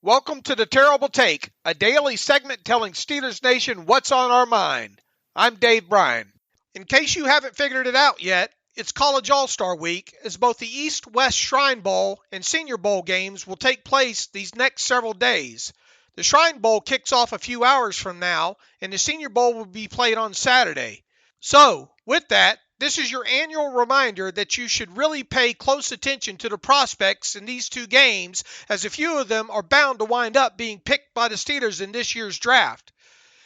Welcome to The Terrible Take, a daily segment telling Steelers Nation what's on our mind. I'm Bryan. In case you haven't figured it out yet, it's College All-Star Week, as both the East-West Shrine Bowl and Senior Bowl games will take place these next several days. The Shrine Bowl kicks off a few hours from now, and the Senior Bowl will be played on Saturday. So, with that, this is your annual reminder that you should really pay close attention to the prospects in these two games, as a few of them are bound to wind up being picked by the Steelers in this year's draft.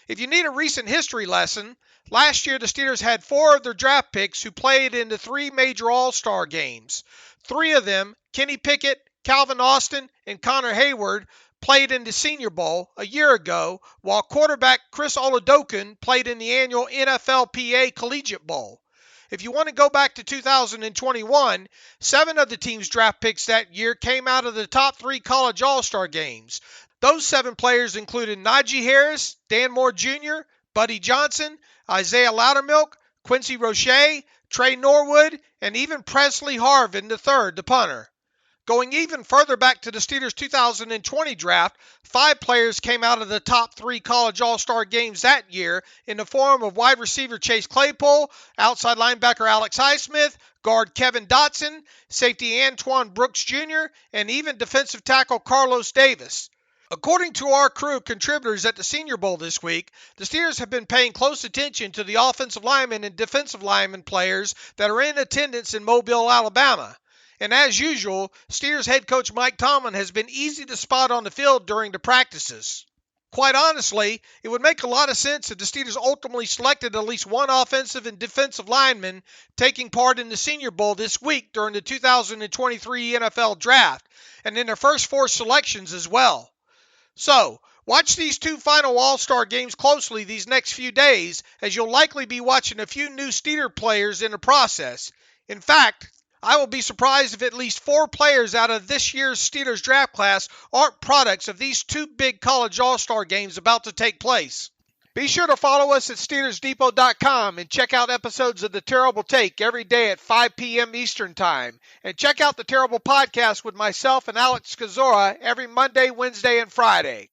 If you need a recent history lesson, last year the Steelers had 4 of their draft picks who played in the 3 major All-Star games. 3 of them, Kenny Pickett, Calvin Austin, and Connor Hayward, played in the Senior Bowl a year ago, while quarterback Chris Oladokun played in the annual NFLPA Collegiate Bowl. If you want to go back to 2021, 7 of the team's draft picks that year came out of the top 3 college All-Star games. Those 7 players included Najee Harris, Dan Moore Jr., Buddy Johnson, Isaiah Loudermilk, Quincy Roche, Trey Norwood, and even Presley Harvin III, the punter. Going even further back to the Steelers' 2020 draft, 5 players came out of the top 3 college All-Star games that year in the form of wide receiver Chase Claypool, outside linebacker Alex Highsmith, guard Kevin Dotson, safety Antoine Brooks Jr., and even defensive tackle Carlos Davis. According to our crew of contributors at the Senior Bowl this week, the Steelers have been paying close attention to the offensive linemen and defensive lineman players that are in attendance in Mobile, Alabama. And as usual, Steelers head coach Mike Tomlin has been easy to spot on the field during the practices. Quite honestly, it would make a lot of sense if the Steelers ultimately selected at least one offensive and defensive lineman taking part in the Senior Bowl this week during the 2023 NFL Draft, and in their first 4 selections as well. So, watch these 2 final All-Star games closely these next few days, as you'll likely be watching a few new Steeler players in the process. In fact, I will be surprised if at least 4 players out of this year's Steelers draft class aren't products of these 2 big college All-Star games about to take place. Be sure to follow us at SteelersDepot.com and check out episodes of The Terrible Take every day at 5 p.m. Eastern Time. And check out The Terrible Podcast with myself and Alex Kozora every Monday, Wednesday, and Friday.